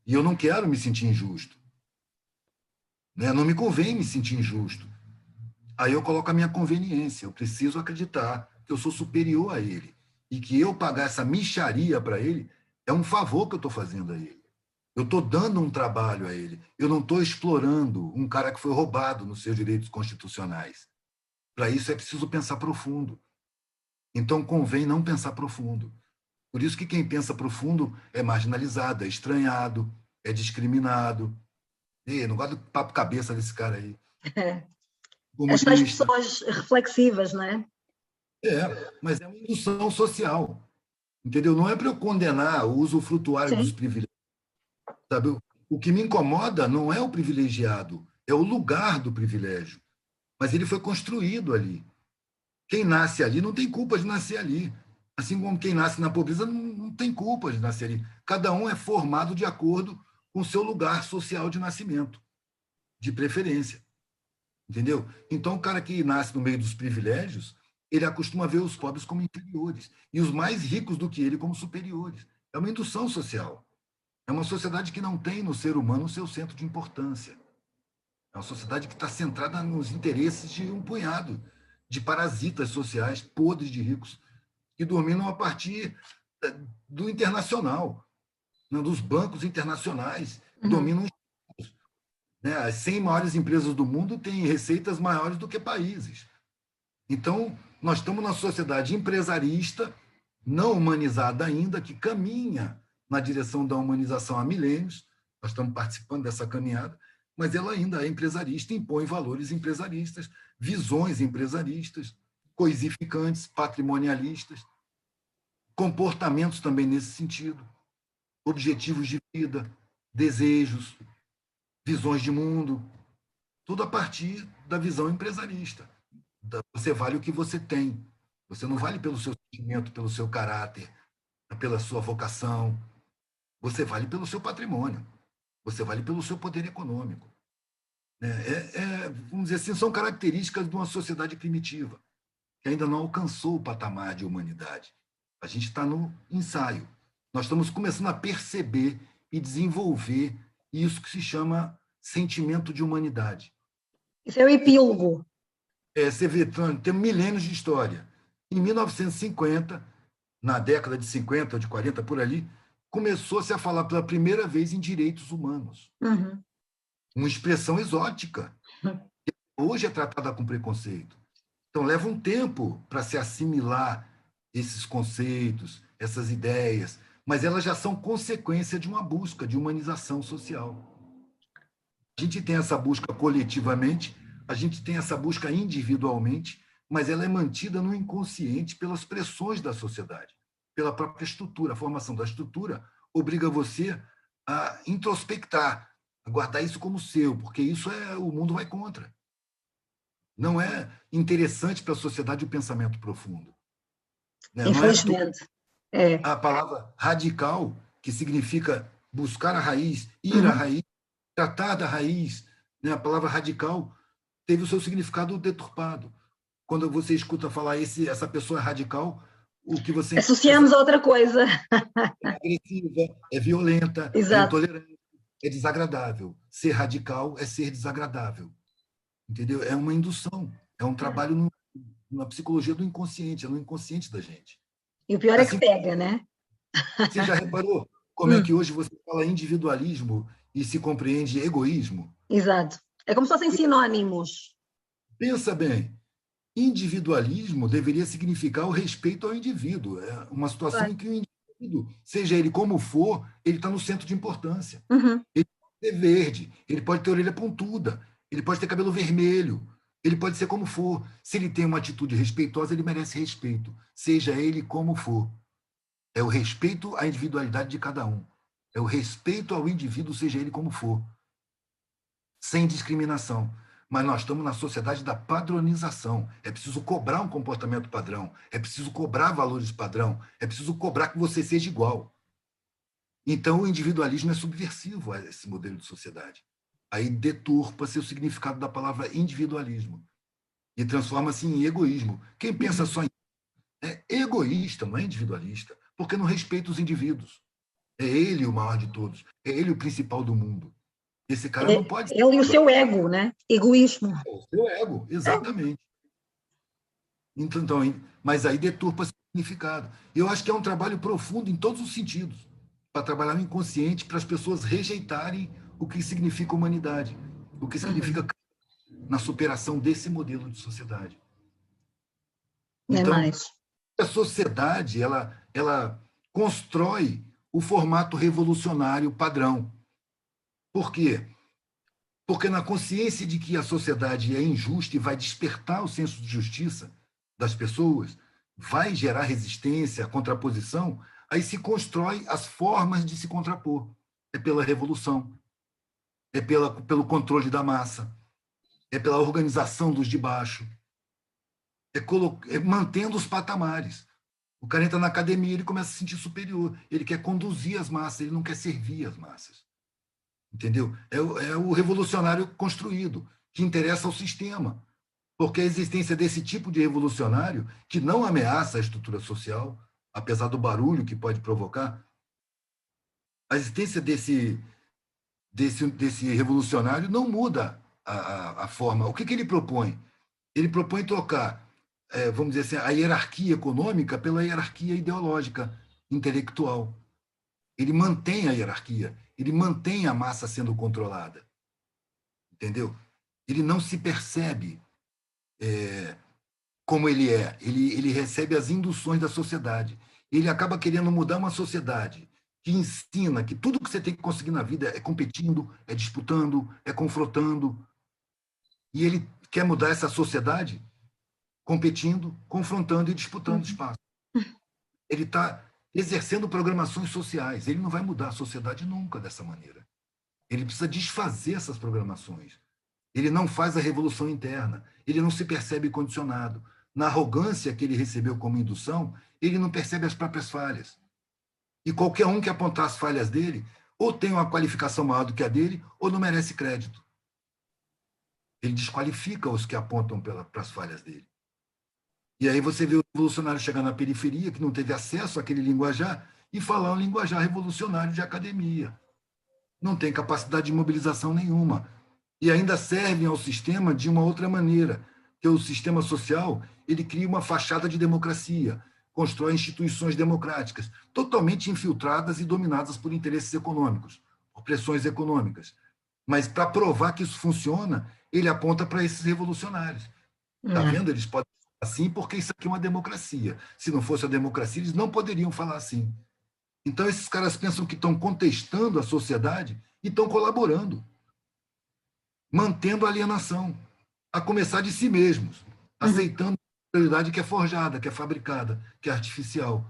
E eu não quero me sentir injusto. Né? Não me convém me sentir injusto. Aí eu coloco a minha conveniência. Eu preciso acreditar que eu sou superior a ele. E que eu pagar essa mixaria para ele é um favor que eu estou fazendo a ele. Eu estou dando um trabalho a ele. Eu não estou explorando um cara que foi roubado nos seus direitos constitucionais. Para isso é preciso pensar profundo. Então convém não pensar profundo. Por isso que quem pensa profundo é marginalizado, é estranhado, é discriminado. E não gosto do papo cabeça desse cara aí. As tais Comunista. pessoas reflexivas, não é? Mas é uma indução social. Entendeu? Não é para eu condenar o usufrutuário dos Sim. privilégios. Sabe? O que me incomoda não é o privilegiado, é o lugar do privilégio. Mas ele foi construído ali. Quem nasce ali não tem culpa de nascer ali. Assim como quem nasce na pobreza não tem culpa de nascer ali. Cada um é formado de acordo com o seu lugar social de nascimento, de preferência. Entendeu? Então, o cara que nasce no meio dos privilégios, ele acostuma ver os pobres como inferiores e os mais ricos do que ele como superiores. É uma indução social. É uma sociedade que não tem no ser humano o seu centro de importância. É uma sociedade que está centrada nos interesses de um punhado de parasitas sociais podres de ricos que dominam a partir do internacional, né, dos bancos internacionais, dominam né? As 100 maiores empresas do mundo têm receitas maiores do que países. Então, nós estamos na sociedade empresarista, não humanizada ainda, que caminha na direção da humanização há milênios. Nós estamos participando dessa caminhada, mas ela ainda é empresarista, impõe valores empresaristas, visões empresaristas, coisificantes, patrimonialistas, comportamentos também nesse sentido, objetivos de vida, desejos, visões de mundo, tudo a partir da visão empresarista. Você vale o que você tem. Você não vale pelo seu sentimento, pelo seu caráter, pela sua vocação. Você vale pelo seu patrimônio. Você vale pelo seu poder econômico. Vamos dizer assim, são características de uma sociedade primitiva, que ainda não alcançou o patamar de humanidade. A gente está no ensaio. Nós estamos começando a perceber e desenvolver isso que se chama sentimento de humanidade. Isso é o epílogo. Você vê, tem milênios de história. Em 1950, na década de 50 ou de 40, por ali, começou-se a falar pela primeira vez em direitos humanos. Uhum. Uma expressão exótica, que hoje é tratada com preconceito. Então, leva um tempo para se assimilar esses conceitos, essas ideias, mas elas já são consequência de uma busca de humanização social. A gente tem essa busca coletivamente, a gente tem essa busca individualmente, mas ela é mantida no inconsciente pelas pressões da sociedade, pela própria estrutura. A formação da estrutura obriga você a introspectar, a guardar isso como seu, porque isso o mundo vai contra. Não é interessante para a sociedade o pensamento profundo. Infelizmente. Não é a palavra radical, que significa buscar a raiz, ir à raiz, tratar da raiz, né? A palavra radical teve o seu significado deturpado. Quando você escuta falar essa pessoa é radical, o que você... Associamos a outra coisa. É agressiva, é violenta, Exato. é intolerante, é desagradável. Ser radical é ser desagradável. Entendeu? É uma indução, é um trabalho na psicologia do inconsciente, é no inconsciente da gente. E o pior é que pega, né? Você já reparou como é que hoje você fala individualismo e se compreende egoísmo? Exato. É como se fossem sinônimos. Pensa bem, individualismo deveria significar o respeito ao indivíduo. É uma situação em que o indivíduo, seja ele como for, ele está no centro de importância. Uhum. Ele pode ser verde, ele pode ter orelha pontuda, ele pode ter cabelo vermelho, ele pode ser como for. Se ele tem uma atitude respeitosa, ele merece respeito, seja ele como for. É o respeito à individualidade de cada um. É o respeito ao indivíduo, seja ele como for. Sem discriminação. Mas nós estamos na sociedade da padronização. É preciso cobrar um comportamento padrão. É preciso cobrar valores padrão. É preciso cobrar que você seja igual. Então, o individualismo é subversivo a esse modelo de sociedade. Aí deturpa-se o significado da palavra individualismo e transforma-se em egoísmo. Quem pensa só em é egoísta, não é individualista, porque não respeita os indivíduos. É ele o maior de todos. É ele o principal do mundo. Esse cara não pode... Ele e o seu ego, né? Egoísmo. O seu ego, exatamente. Então, mas aí deturpa o significado. Eu acho que é um trabalho profundo em todos os sentidos, para trabalhar no inconsciente, para as pessoas rejeitarem o que significa humanidade, o que significa na superação desse modelo de sociedade. Então, a sociedade ela constrói o formato revolucionário padrão. Por quê? Porque na consciência de que a sociedade é injusta e vai despertar o senso de justiça das pessoas, vai gerar resistência, contraposição, aí se constrói as formas de se contrapor. É pela revolução, é pelo controle da massa, é pela organização dos de baixo, é mantendo os patamares. O cara entra na academia, ele começa a se sentir superior, ele quer conduzir as massas, ele não quer servir as massas. Entendeu? É o revolucionário construído, que interessa ao sistema. Porque a existência desse tipo de revolucionário, que não ameaça a estrutura social, apesar do barulho que pode provocar, a existência desse revolucionário não muda a forma. O que ele propõe? Ele propõe trocar, vamos dizer assim, a hierarquia econômica pela hierarquia ideológica, intelectual. Ele mantém a hierarquia, ele mantém a massa sendo controlada. entendeu? Ele não se percebe como ele é. Ele recebe as induções da sociedade. Ele acaba querendo mudar uma sociedade que ensina que tudo que você tem que conseguir na vida é competindo, é disputando, é confrontando. E ele quer mudar essa sociedade competindo, confrontando e disputando espaço. Ele está exercendo programações sociais. Ele não vai mudar a sociedade nunca dessa maneira. Ele precisa desfazer essas programações. Ele não faz a revolução interna. Ele não se percebe condicionado. Na arrogância que ele recebeu como indução, ele não percebe as próprias falhas. E qualquer um que apontar as falhas dele, ou tem uma qualificação maior do que a dele, ou não merece crédito. Ele desqualifica os que apontam para as falhas dele. E aí você vê o revolucionário chegar na periferia, que não teve acesso àquele linguajar, e falar um linguajar revolucionário de academia. Não tem capacidade de mobilização nenhuma. E ainda servem ao sistema de uma outra maneira, que o sistema social ele cria uma fachada de democracia, constrói instituições democráticas, totalmente infiltradas e dominadas por interesses econômicos, por pressões econômicas. Mas, para provar que isso funciona, ele aponta para esses revolucionários. Está vendo? Eles podem falar assim porque isso aqui é uma democracia. Se não fosse a democracia, eles não poderiam falar assim. Então, esses caras pensam que estão contestando a sociedade e estão colaborando, mantendo a alienação, a começar de si mesmos, aceitando a realidade que é forjada, que é fabricada, que é artificial.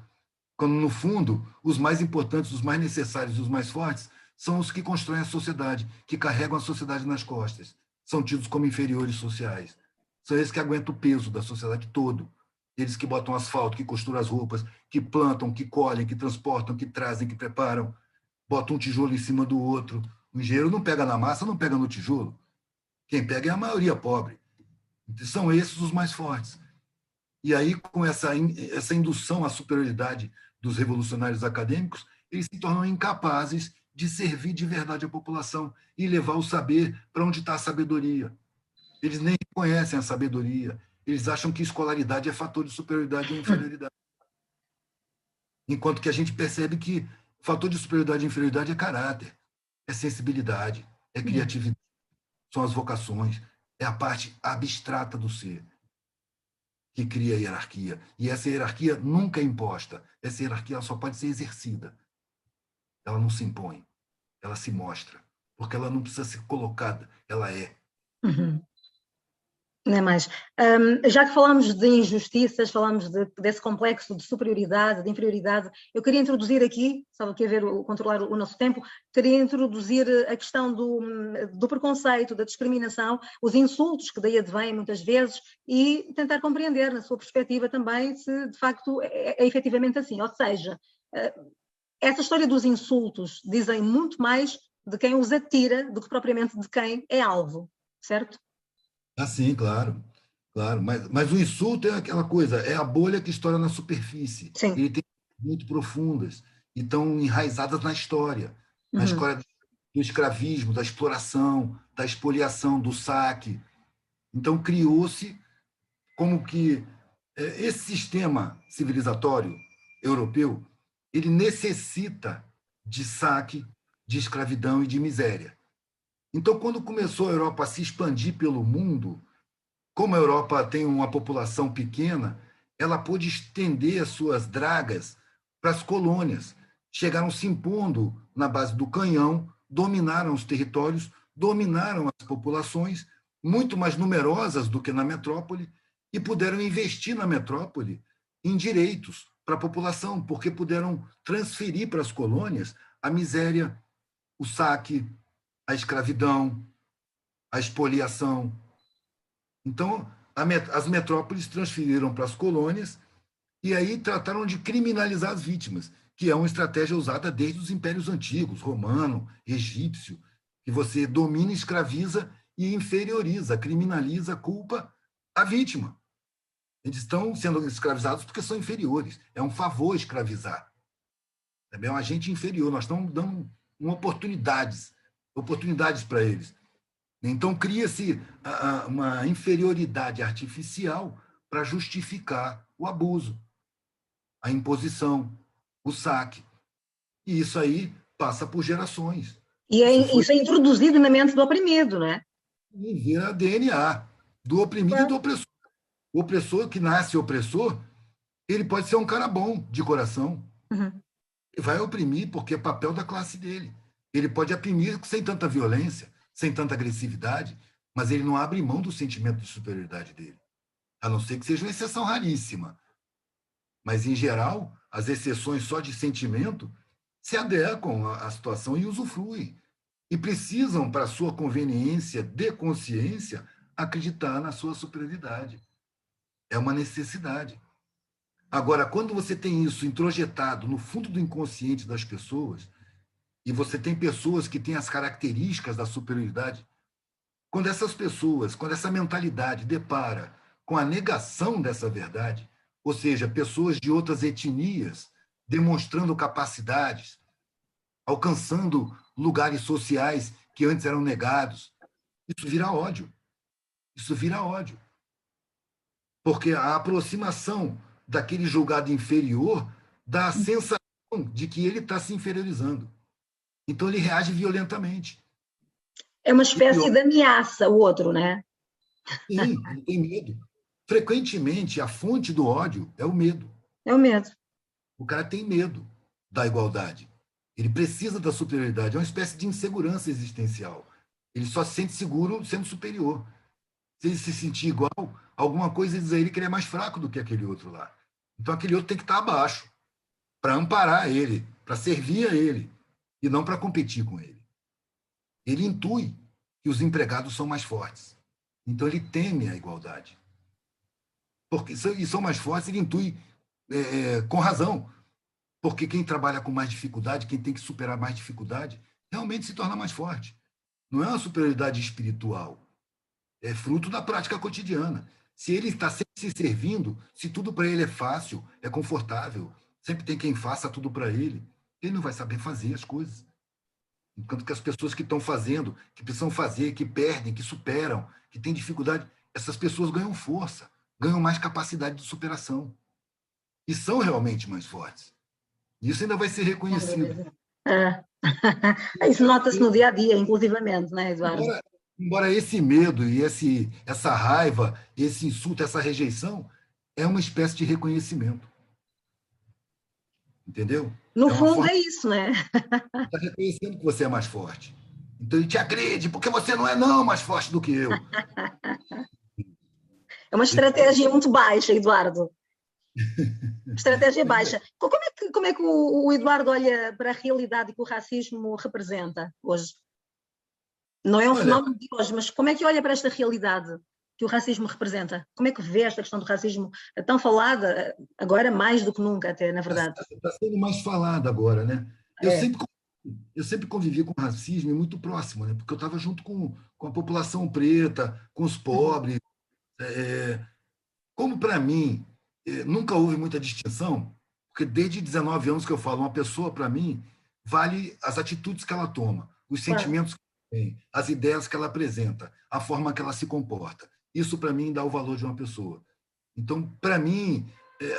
Quando, no fundo, os mais importantes, os mais necessários, os mais fortes, são os que constroem a sociedade, que carregam a sociedade nas costas. São tidos como inferiores sociais. São eles que aguentam o peso da sociedade todo. Eles que botam asfalto, que costuram as roupas, que plantam, que colhem, que transportam, que trazem, que preparam, botam um tijolo em cima do outro. O engenheiro não pega na massa, não pega no tijolo. Quem pega é a maioria pobre. São esses os mais fortes. E aí, com essa indução à superioridade dos revolucionários acadêmicos, eles se tornam incapazes de servir de verdade a população e levar o saber para onde está a sabedoria. Eles nem conhecem a sabedoria. Eles acham que escolaridade é fator de superioridade ou inferioridade. Enquanto que a gente percebe que fator de superioridade e inferioridade é caráter, é sensibilidade, é criatividade, são as vocações, é a parte abstrata do ser que cria a hierarquia. E essa hierarquia nunca é imposta. Essa hierarquia ela só pode ser exercida. Ela não se impõe, ela se mostra, porque ela não precisa ser colocada, ela é. Não é mais. Já que falamos de injustiças, falamos desse complexo de superioridade, de inferioridade, eu queria introduzir aqui, só aqui a ver, controlar o nosso tempo, queria introduzir a questão do preconceito, da discriminação, os insultos que daí advêm muitas vezes e tentar compreender na sua perspectiva também se de facto é efetivamente assim. Ou seja, essa história dos insultos dizem muito mais de quem os atira do que propriamente de quem é alvo, certo? Ah, sim, claro. Claro, mas o insulto é aquela coisa, é a bolha que estoura na superfície. Sim. Ele tem muito profundas e estão enraizadas na história do escravismo, da exploração, da expoliação, do saque. Então, criou-se como que esse sistema civilizatório europeu, ele necessita de saque, de escravidão e de miséria. Então, quando começou a Europa a se expandir pelo mundo, como a Europa tem uma população pequena, ela pôde estender as suas dragas para as colônias. Chegaram se impondo na base do canhão, dominaram os territórios, dominaram as populações, muito mais numerosas do que na metrópole, e puderam investir na metrópole em direitos para a população, porque puderam transferir para as colônias a miséria, o saque, a escravidão, a expoliação. Então, as metrópoles transferiram para as colônias e aí trataram de criminalizar as vítimas, que é uma estratégia usada desde os impérios antigos, romano, egípcio, que você domina, escraviza e inferioriza, criminaliza, culpa a vítima. Eles estão sendo escravizados porque são inferiores. É um favor escravizar. É um agente inferior. Nós estamos dando oportunidades para eles. Então, cria-se uma inferioridade artificial para justificar o abuso, a imposição, o saque. E isso aí passa por gerações. E isso é introduzido na mente do oprimido, não é? E vira DNA do oprimido e do Claro. opressor. O opressor que nasce opressor, ele pode ser um cara bom de coração. Uhum. Ele vai oprimir porque é papel da classe dele. Ele pode oprimir sem tanta violência, sem tanta agressividade, mas ele não abre mão do sentimento de superioridade dele. A não ser que seja uma exceção raríssima. Mas, em geral, as exceções só de sentimento se adequam à situação e usufruem. E precisam, para sua conveniência de consciência, acreditar na sua superioridade. É uma necessidade. Agora, quando você tem isso introjetado no fundo do inconsciente das pessoas, e você tem pessoas que têm as características da superioridade, quando essas pessoas, quando essa mentalidade depara com a negação dessa verdade, ou seja, pessoas de outras etnias demonstrando capacidades, alcançando lugares sociais que antes eram negados, isso vira ódio. Isso vira ódio. Porque a aproximação daquele julgado inferior dá a sensação de que ele está se inferiorizando. Então ele reage violentamente. É uma E espécie pior, de ameaça, o outro, né? sim, ele tem medo. Frequentemente, a fonte do ódio é o medo. É o medo. O cara tem medo da igualdade. Ele precisa da superioridade. É uma espécie de insegurança existencial. Ele só se sente seguro sendo superior. Se ele se sentir igual, alguma coisa diz a ele que ele é mais fraco do que aquele outro lá. Então, aquele outro tem que estar abaixo para amparar ele, para servir a ele, e não para competir com ele. Ele intui que os empregados são mais fortes. Então, ele teme a igualdade. Porque, e são mais fortes, ele intui com razão. Porque quem trabalha com mais dificuldade, quem tem que superar mais dificuldade, realmente se torna mais forte. Não é uma superioridade espiritual, é fruto da prática cotidiana. Se ele está sempre se servindo, se tudo para ele é fácil, é confortável, sempre tem quem faça tudo para ele não vai saber fazer as coisas. Enquanto que as pessoas que estão fazendo, que precisam fazer, que perdem, que superam, que têm dificuldade, essas pessoas ganham força, ganham mais capacidade de superação. E são realmente mais fortes. Isso ainda vai ser reconhecido. Ah. Isso nota-se no dia a dia, inclusivamente, não é, Eduardo? Embora esse medo e essa raiva, esse insulto, essa rejeição, é uma espécie de reconhecimento. Entendeu? No É uma fundo forma é isso, não é? de estar reconhecendo que você é mais forte. Então ele te agride, porque você não é não mais forte do que eu. É uma estratégia muito baixa, Eduardo. Estratégia baixa. Como é que o Eduardo olha para a realidade que o racismo representa hoje? Não é um Olha, fenómeno de hoje, mas como é que olha para esta realidade que o racismo representa? Como é que vê esta questão do racismo tão falada, agora mais do que nunca, até, na verdade? está sendo mais falado agora, né? Eu É. sempre, eu sempre convivi com racismo muito próximo, né? Porque eu estava junto com a população preta, com os Uhum. pobres. Como para mim nunca houve muita distinção, porque desde 19 anos que eu falo, uma pessoa para mim vale as atitudes que ela toma, os Claro. sentimentos que ela tem, as ideias que ela apresenta, a forma que ela se comporta. Isso para mim dá o valor de uma pessoa. Então, para mim,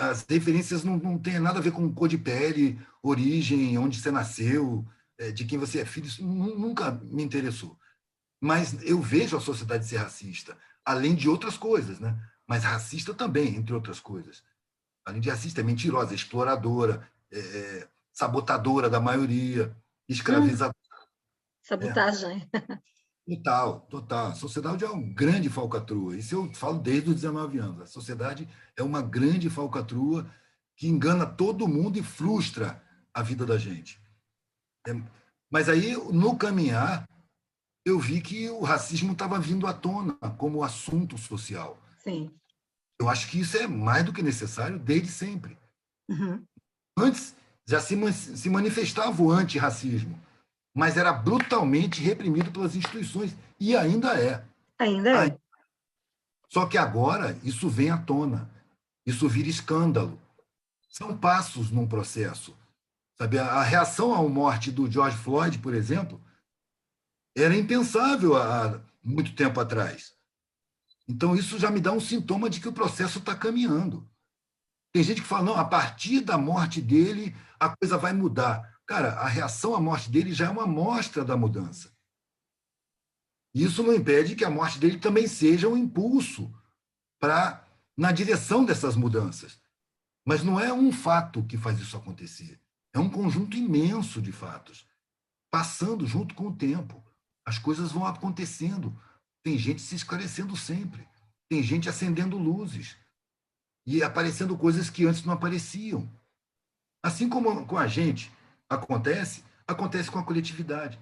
as referências não têm nada a ver com cor de pele, origem, onde você nasceu, de quem você é filho, isso nunca me interessou. Mas eu vejo a sociedade ser racista, além de outras coisas, né? Mas racista também, entre outras coisas. Além de racista, é mentirosa, exploradora, sabotadora da maioria, Hum, escravizadora. É, sabotagem. total, total. A sociedade é uma grande falcatrua. Isso eu falo desde os 19 anos. A sociedade é uma grande falcatrua que engana todo mundo e frustra a vida da gente. Mas aí, no caminhar, eu vi que o racismo estava vindo à tona como assunto social. Sim. Eu acho que isso é mais do que necessário desde sempre. Uhum. Antes já se manifestava o antirracismo, mas era brutalmente reprimido pelas instituições, e ainda é. Ainda é. Só que agora isso vem à tona, isso vira escândalo. São passos num processo. Sabe? A reação à morte do George Floyd, por exemplo, era impensável há muito tempo atrás. Então, isso já me dá um sintoma de que o processo está caminhando. Tem gente que fala, não, a partir da morte dele, a coisa vai mudar. Cara, a reação à morte dele já é uma amostra da mudança. Isso não impede que a morte dele também seja um impulso na direção dessas mudanças. Mas não é um fato que faz isso acontecer. É um conjunto imenso de fatos, passando junto com o tempo. As coisas vão acontecendo. Tem gente se esclarecendo sempre. Tem gente acendendo luzes e aparecendo coisas que antes não apareciam. Assim como com a gente acontece com a coletividade.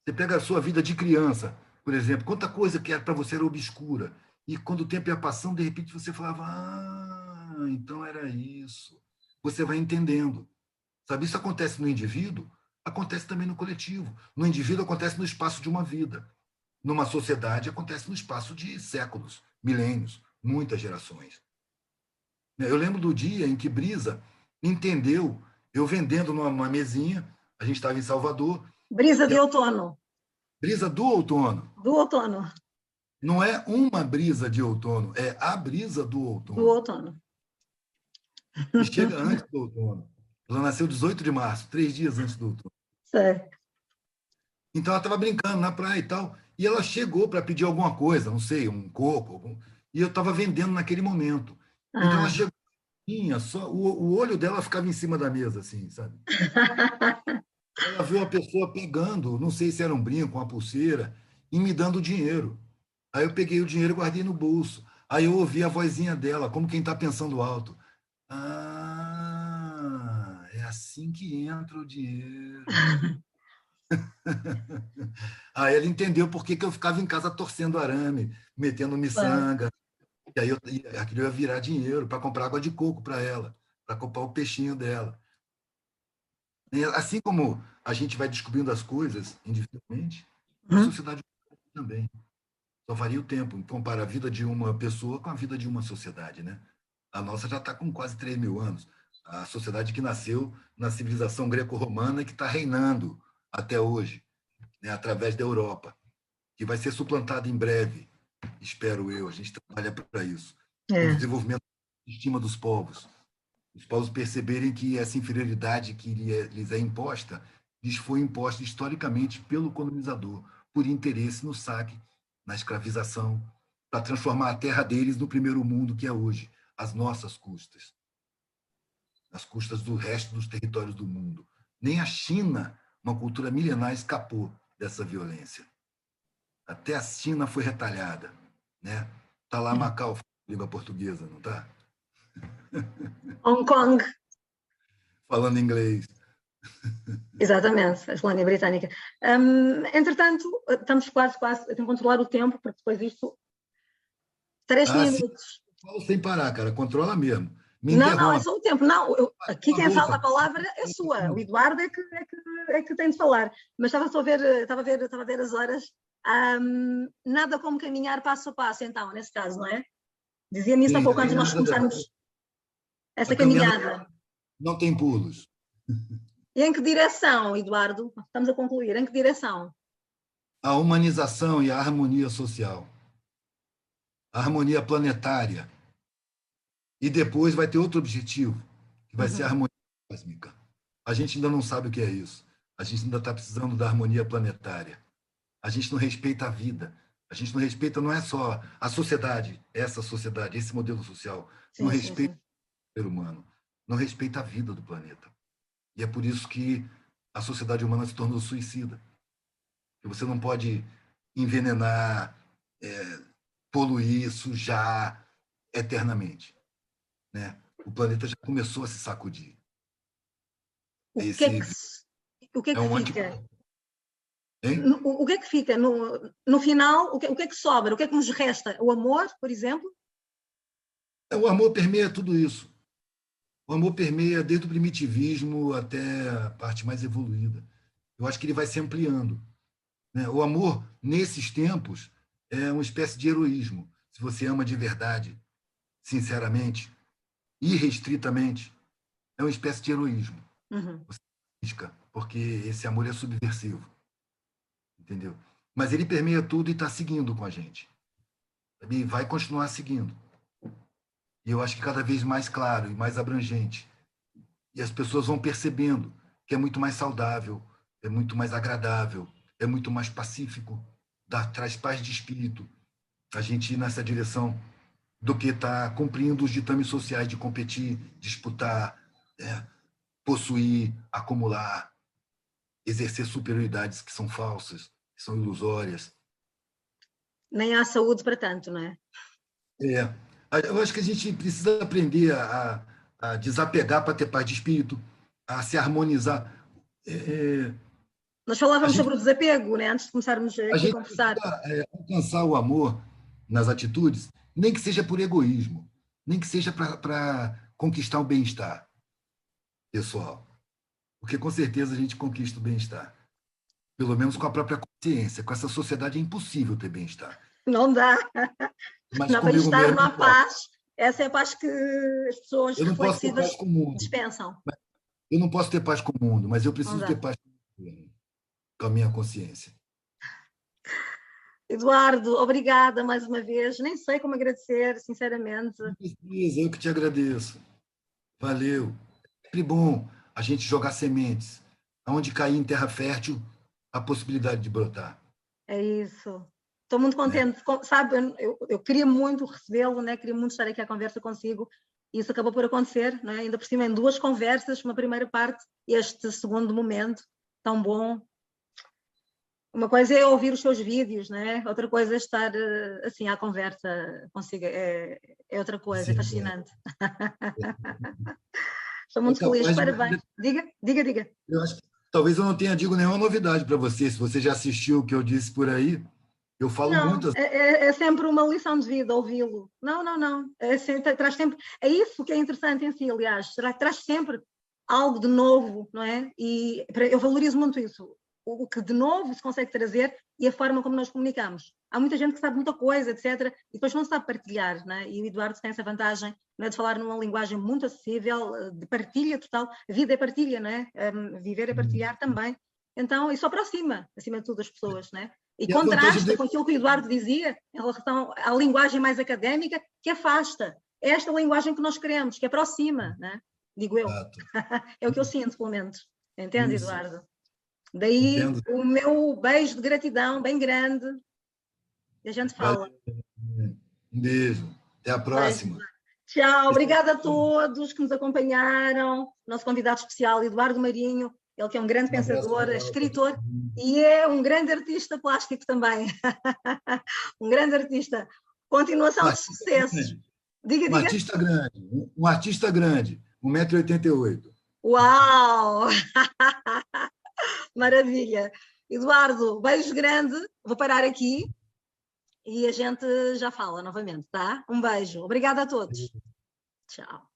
Você pega a sua vida de criança, por exemplo, quanta coisa que para você era obscura. E quando o tempo ia passando, de repente você falava, então era isso. Você vai entendendo. Sabe, isso acontece no indivíduo, acontece também no coletivo. No indivíduo acontece no espaço de uma vida. Numa sociedade acontece no espaço de séculos, milênios, muitas gerações. Eu lembro do dia em que Brisa entendeu, eu vendendo numa mesinha, a gente estava em Salvador. Brisa de outono. Brisa do outono. Do outono. Não é uma brisa de outono, é a brisa do outono. Do outono. E chega antes do outono. Ela nasceu 18 de março, 3 dias antes do outono. Sei. Então ela estava brincando na praia e tal, e ela chegou para pedir alguma coisa, não sei, um coco, e eu estava vendendo naquele momento. Então ela chegou, só o olho dela ficava em cima da mesa, assim, sabe? Ela viu a pessoa pegando, não sei se era um brinco, uma pulseira, e me dando dinheiro. Aí eu peguei o dinheiro e guardei no bolso. Aí eu ouvi a vozinha dela, como quem está pensando alto. É assim que entra o dinheiro. Aí ela entendeu por que eu ficava em casa torcendo arame, metendo miçanga. E aí aquilo ia virar dinheiro para comprar água de coco para ela, para comprar o peixinho dela. E assim como a gente vai descobrindo as coisas individualmente, a sociedade também. Só varia o tempo. Compara a vida de uma pessoa com a vida de uma sociedade, né? A nossa já está com quase 3 mil anos. A sociedade que nasceu na civilização greco-romana e que está reinando até hoje, né? Através da Europa, que vai ser suplantada em breve, espero eu. A gente trabalha para isso. O desenvolvimento da estima dos povos. Os povos perceberem que essa inferioridade que lhes é imposta, lhes foi imposta historicamente pelo colonizador, por interesse no saque, na escravização, para transformar a terra deles no primeiro mundo que é hoje, às nossas custas, às custas do resto dos territórios do mundo. Nem a China, uma cultura milenar, escapou dessa violência. Até a China foi retalhada, né? Está lá Macau, língua portuguesa, não está? Hong Kong. Falando inglês. Exatamente, a colónia britânica. Entretanto, estamos quase a controlar o tempo, porque depois isto... 3 minutos. Falo sem parar, cara, controla mesmo. Não, é só o tempo. Não, aqui quem fala a palavra é sua. O Eduardo é que tem de falar. Mas estava a ver as horas. Nada como caminhar passo a passo, então, nesse caso, não é? Dizia-me isso há pouco antes de nós começarmos essa caminhada. Não tem pulos. E em que direção, Eduardo? Estamos a concluir. Em que direção? A humanização e a harmonia social. A harmonia planetária. E depois vai ter outro objetivo, que vai ser a harmonia cósmica. A gente ainda não sabe o que é isso. A gente ainda está precisando da harmonia planetária. A gente não respeita a vida. A gente não respeita, não é só a sociedade, essa sociedade, esse modelo social. Não respeita o ser humano. Não respeita a vida do planeta. E é por isso que a sociedade humana se tornou suicida. Porque você não pode envenenar, poluir, sujar eternamente. Né? O planeta já começou a se sacudir. O que é que fica? O que é que fica? No final, o que é que sobra? O que é que nos resta? O amor, por exemplo? O amor permeia tudo isso. O amor permeia desde o primitivismo até a parte mais evoluída. Eu acho que ele vai se ampliando. Né? O amor, nesses tempos, é uma espécie de heroísmo. Se você ama de verdade, sinceramente, irrestritamente, é uma espécie de heroísmo. Você busca, porque esse amor é subversivo. Entendeu? Mas ele permeia tudo e está seguindo com a gente. E vai continuar seguindo. E eu acho que cada vez mais claro e mais abrangente. E as pessoas vão percebendo que é muito mais saudável, é muito mais agradável, é muito mais pacífico traz paz de espírito a gente ir nessa direção do que estar cumprindo os ditames sociais de competir, disputar, possuir, acumular, exercer superioridades que são falsas, que são ilusórias. Nem há saúde para tanto, não é? Eu acho que a gente precisa aprender a desapegar para ter paz de espírito, a se harmonizar. Nós falávamos sobre o desapego, né? Antes de começarmos aqui a conversar. Alcançar o amor nas atitudes, nem que seja por egoísmo, nem que seja para conquistar o bem-estar pessoal. Porque, com certeza, a gente conquista o bem-estar. Pelo menos com a própria consciência. Com essa sociedade é impossível ter bem-estar. Não dá. Mas não há bem-estar, não há paz. Essa é a paz que as pessoas reflexivas dispensam. Eu não posso ter paz com o mundo, mas eu preciso ter paz com a minha consciência. Eduardo, obrigada mais uma vez. Nem sei como agradecer, sinceramente. Não precisa, eu que te agradeço. Valeu. É sempre bom a gente jogar sementes. Onde cair em terra fértil, a possibilidade de brotar. É isso. Estou muito contente. Sabe, eu queria muito recebê-lo, né? Queria muito estar aqui à conversa consigo. E isso acabou por acontecer, né? Ainda por cima em 2 conversas, uma primeira parte e este segundo momento tão bom. Uma coisa é ouvir os seus vídeos, né? Outra coisa é estar assim à conversa consigo. É outra coisa, é fascinante. Estou muito feliz, parabéns. Diga. Eu acho que talvez eu não tenha dito nenhuma novidade para você, se você já assistiu o que eu disse por aí. Eu falo muito. É sempre uma lição de vida ouvi-lo. Não. Traz sempre. É isso que é interessante em si, aliás. Traz sempre algo de novo, não é? E eu valorizo muito isso. O que de novo se consegue trazer e a forma como nós comunicamos. Há muita gente que sabe muita coisa, etc., e depois não sabe partilhar, não é? E o Eduardo tem essa vantagem, não é, de falar numa linguagem muito acessível, de partilha total. A vida é partilha, não é? Viver é partilhar também. Então, isso aproxima, acima de tudo, as pessoas, não é? E contrasta com aquilo que o Eduardo dizia em relação à linguagem mais académica, que afasta. É esta linguagem que nós queremos, que aproxima, não é? Digo eu. É o que eu sinto, pelo menos. Entende, isso. Eduardo? Daí o meu beijo de gratidão bem grande. E a gente fala. Um beijo. Até a próxima. Tchau. Obrigada a todos que nos acompanharam. Nosso convidado especial, Eduardo Marinho. Ele que é um grande pensador, escritor e é um grande artista plástico também. Um grande artista. Continuação de sucessos. Diga. Um artista grande. 1,88 m. Uau! Maravilha. Eduardo, beijo grande. Vou parar aqui e a gente já fala novamente, tá? Um beijo. Obrigada a todos. Tchau.